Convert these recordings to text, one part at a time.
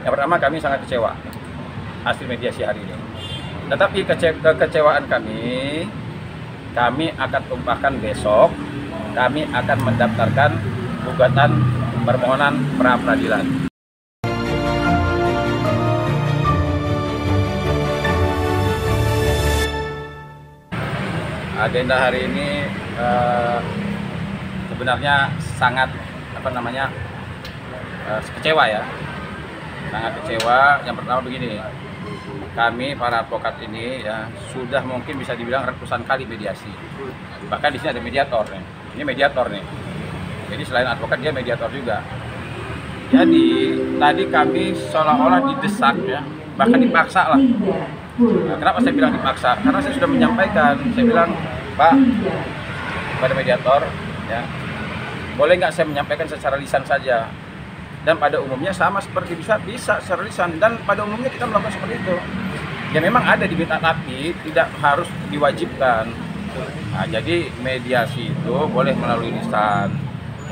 Yang pertama, kami sangat kecewa hasil mediasi hari ini. Tetapi kekecewaan kami akan tumpahkan besok. Kami akan mendaftarkan gugatan permohonan pra peradilan. Agenda hari ini sebenarnya sangat kecewa ya. Sangat kecewa. Yang pertama begini, kami para advokat ini ya sudah mungkin bisa dibilang ratusan kali mediasi. Bahkan di sini ada mediator nih. Ini mediator nih. Jadi selain advokat dia mediator juga. Jadi tadi kami seolah-olah didesak ya, bahkan dipaksa lah. Nah, kenapa saya bilang dipaksa? Karena saya sudah menyampaikan, saya bilang, Pak, pada mediator, ya, boleh nggak saya menyampaikan secara lisan saja? Dan pada umumnya sama seperti bisa secara lisan, dan pada umumnya kita melakukan seperti itu. Ya memang ada diminta, tapi tidak harus diwajibkan. Nah, jadi mediasi itu boleh melalui lisan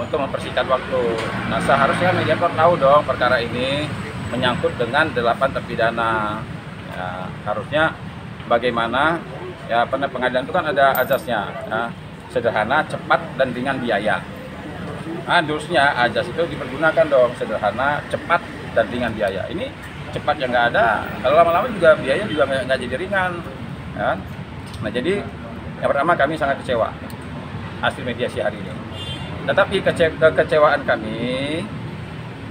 untuk mempersingkat waktu. Nah, seharusnya mediator tahu dong perkara ini menyangkut dengan 8 terpidana. Ya, harusnya bagaimana ya, pengadilan itu kan ada azasnya ya, sederhana, cepat, dan ringan biaya. Nah, harusnya azas itu dipergunakan dong, sederhana, cepat, dan ringan biaya. Ini cepat yang nggak ada, kalau lama-lama juga biaya juga nggak jadi ringan ya. Nah, jadi yang pertama, kami sangat kecewa hasil mediasi hari ini. Tetapi kekecewaan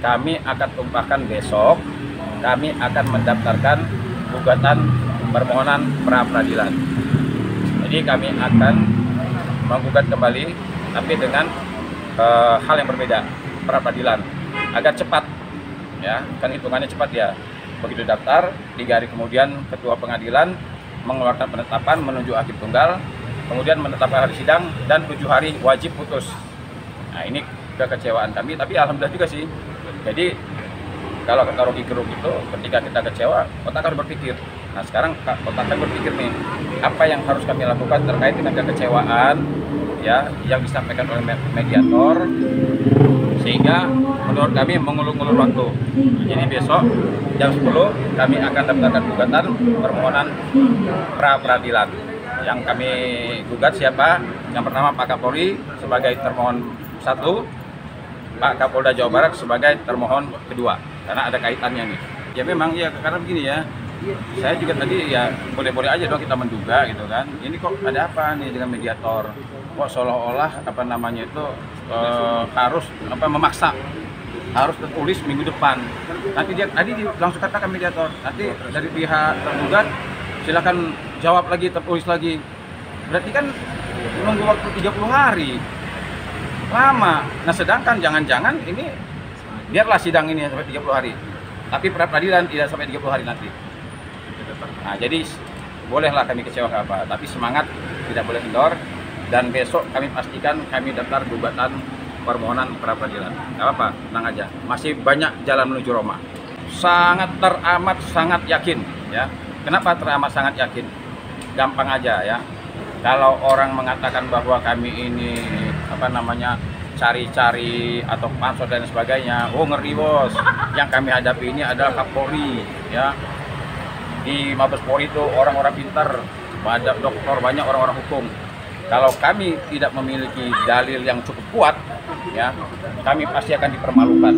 kami akan tumpahkan besok. Kami akan mendaftarkan gugatan permohonan pra peradilan. Jadi kami akan menggugat kembali, tapi dengan hal yang berbeda, pra peradilan, agar cepat ya, kan hitungannya cepat ya. Begitu daftar, 3 hari kemudian ketua pengadilan mengeluarkan penetapan menunjuk hakim tunggal, kemudian menetapkan hari sidang, dan 7 hari wajib putus. Nah, ini kekecewaan kami, tapi alhamdulillah juga sih. Jadi kalau kata Rocky Gerung itu, ketika kita kecewa, otak harus berpikir. Nah, sekarang otak kan berpikir nih, apa yang harus kami lakukan terkait dengan kekecewaan ya yang disampaikan oleh mediator, sehingga menurut kami mengulur-ngulur waktu. Jadi besok jam 10 kami akan daftarkan gugatan permohonan pra peradilan. Yang kami gugat siapa? Yang pertama Pak Kapolri sebagai termohon 1, Pak Kapolda Jawa Barat sebagai termohon kedua, karena ada kaitannya nih. Ya memang ya, karena begini ya, saya juga tadi ya boleh-boleh aja dong kita menduga gitu kan. Ini kok ada apa nih dengan mediator? Kok seolah-olah harus memaksa, harus tertulis minggu depan. Nanti dia tadi langsung katakan mediator, nanti dari pihak tergugat silakan jawab lagi, tertulis lagi. Berarti kan menunggu waktu 30 hari. Lama. Nah, sedangkan jangan-jangan ini biarlah sidang ini sampai 30 hari. Tapi pra peradilan tidak sampai 30 hari nanti. Nah, jadi bolehlah kami kecewa apa, tapi semangat tidak boleh kendor, dan besok kami pastikan kami daftar gugatan permohonan pra peradilan. Nggak apa-apa, tenang aja. Masih banyak jalan menuju Roma. Teramat sangat yakin ya. Kenapa teramat sangat yakin? Gampang aja ya. Kalau orang mengatakan bahwa kami ini cari-cari atau pansos dan sebagainya, oh ngeri bos. Yang kami hadapi ini adalah Kapolri ya. Di Mabes Polri itu orang-orang pintar, ada dokter, banyak orang-orang hukum. Kalau kami tidak memiliki dalil yang cukup kuat ya, kami pasti akan dipermalukan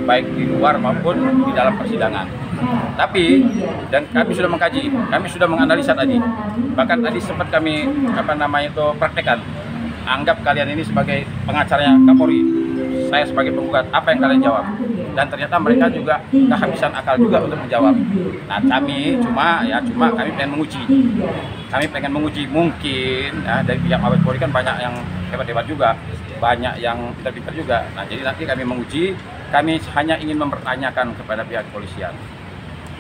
baik di luar maupun di dalam persidangan. Tapi dan kami sudah mengkaji, kami sudah menganalisa tadi. Bahkan tadi sempat kami praktekkan. Anggap kalian ini sebagai pengacaranya Kapolri, saya sebagai penggugat, apa yang kalian jawab? Dan ternyata mereka juga kehabisan akal juga untuk menjawab. Nah, kami pengen menguji mungkin ya, dari pihak Mabes Polri kan banyak yang hebat-hebat juga, banyak yang pintar-pintar juga. Nah, jadi nanti kami menguji, kami hanya ingin mempertanyakan kepada pihak kepolisian.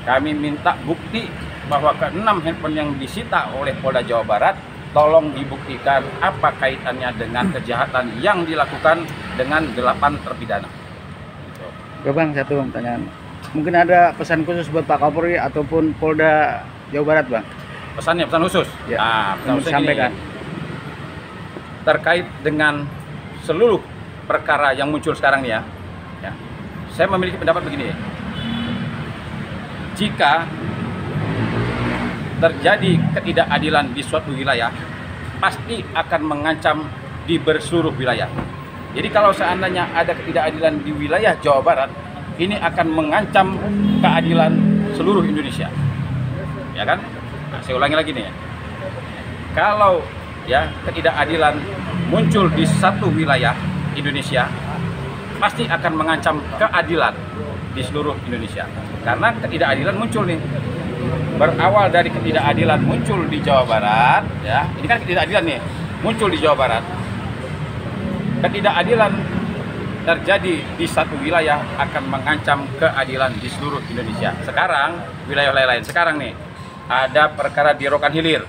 Kami minta bukti bahwa ke-6 handphone yang disita oleh Polda Jawa Barat, tolong dibuktikan apa kaitannya dengan kejahatan yang dilakukan dengan 8 terpidana. Oke Bang, satu pertanyaan. Mungkin ada pesan khusus buat Pak Kapolri ataupun Polda Jawa Barat, Bang? Pesan khusus? Ya, nah, pesan khusus sampaikan. Terkait dengan seluruh perkara yang muncul sekarang nih ya, saya memiliki pendapat begini. jika terjadi ketidakadilan di suatu wilayah, pasti akan mengancam di berseluruh wilayah. Jadi kalau seandainya ada ketidakadilan di wilayah Jawa Barat, ini akan mengancam keadilan seluruh Indonesia. Ya kan? Nah, saya ulangi lagi nih ya. Kalau ya ketidakadilan muncul di satu wilayah Indonesia, pasti akan mengancam keadilan di seluruh Indonesia. Karena ketidakadilan muncul nih. Berawal dari ketidakadilan muncul di Jawa Barat, ya. Ini kan ketidakadilan nih, muncul di Jawa Barat. Ketidakadilan terjadi di satu wilayah akan mengancam keadilan di seluruh Indonesia. Sekarang wilayah lain, sekarang nih ada perkara di Rokan Hilir.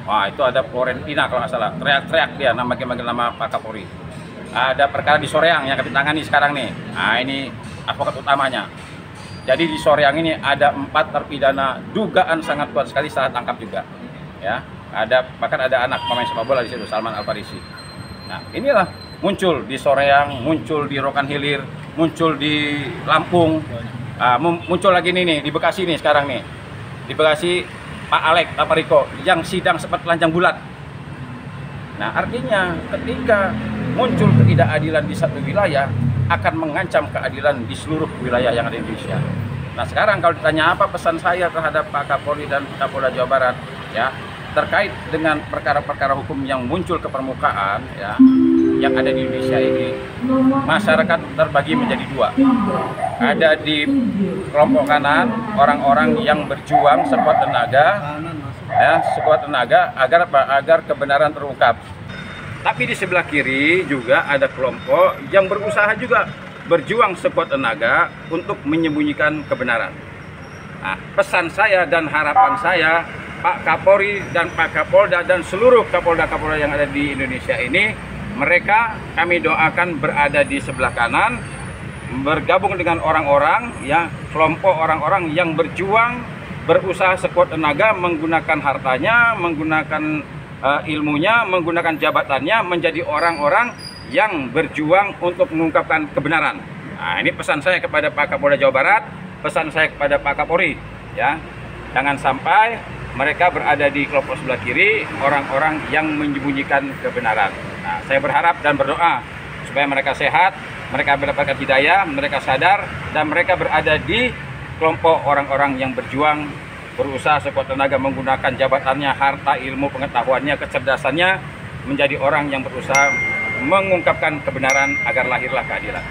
Wah, itu ada Florentina kalau nggak salah, teriak-teriak dia manggil nama Pak Kapolri. Ada perkara di Soreang yang kami tangani sekarang nih. Nah, ini advokat utamanya. Jadi di Soreang ini ada 4 terpidana dugaan sangat kuat sekali salah tangkap juga. Ya, bahkan ada anak pemain sepak bola di situ, Salman Al-Farisi. Nah, inilah muncul di Soreang, muncul di Rokan Hilir, muncul di Lampung, muncul lagi nih di Bekasi nih sekarang nih. Di Bekasi Pak Alek Tapariko yang sidang sempat telanjang bulat. Nah, artinya ketika muncul ketidakadilan di satu wilayah akan mengancam keadilan di seluruh wilayah yang ada di Indonesia. Nah, sekarang kalau ditanya apa pesan saya terhadap Pak Kapolri dan Kapolda Jawa Barat, ya, terkait dengan perkara-perkara hukum yang muncul ke permukaan, ya, yang ada di Indonesia ini, masyarakat terbagi menjadi 2. Ada di kelompok kanan, orang-orang yang berjuang sekuat tenaga, ya, sekuat tenaga agar kebenaran terungkap. Tapi di sebelah kiri juga ada kelompok yang berusaha juga berjuang sekuat tenaga untuk menyembunyikan kebenaran. Nah, pesan saya dan harapan saya, Pak Kapolri dan Pak Kapolda dan seluruh Kapolda-Kapolda yang ada di Indonesia ini, mereka kami doakan berada di sebelah kanan, bergabung dengan orang-orang, ya, kelompok orang-orang yang berjuang, berusaha sekuat tenaga, menggunakan hartanya, menggunakan ilmunya, menggunakan jabatannya, menjadi orang-orang yang berjuang untuk mengungkapkan kebenaran. Nah, ini pesan saya kepada Pak Kapolda Jawa Barat, pesan saya kepada Pak Kapolri, ya, jangan sampai mereka berada di kelompok sebelah kiri, orang-orang yang menyembunyikan kebenaran. Nah, saya berharap dan berdoa supaya mereka sehat, mereka mendapatkan hidayah, mereka sadar, dan mereka berada di kelompok orang-orang yang berjuang, berusaha sekuat tenaga menggunakan jabatannya, harta, ilmu, pengetahuannya, kecerdasannya, menjadi orang yang berusaha mengungkapkan kebenaran agar lahirlah keadilan.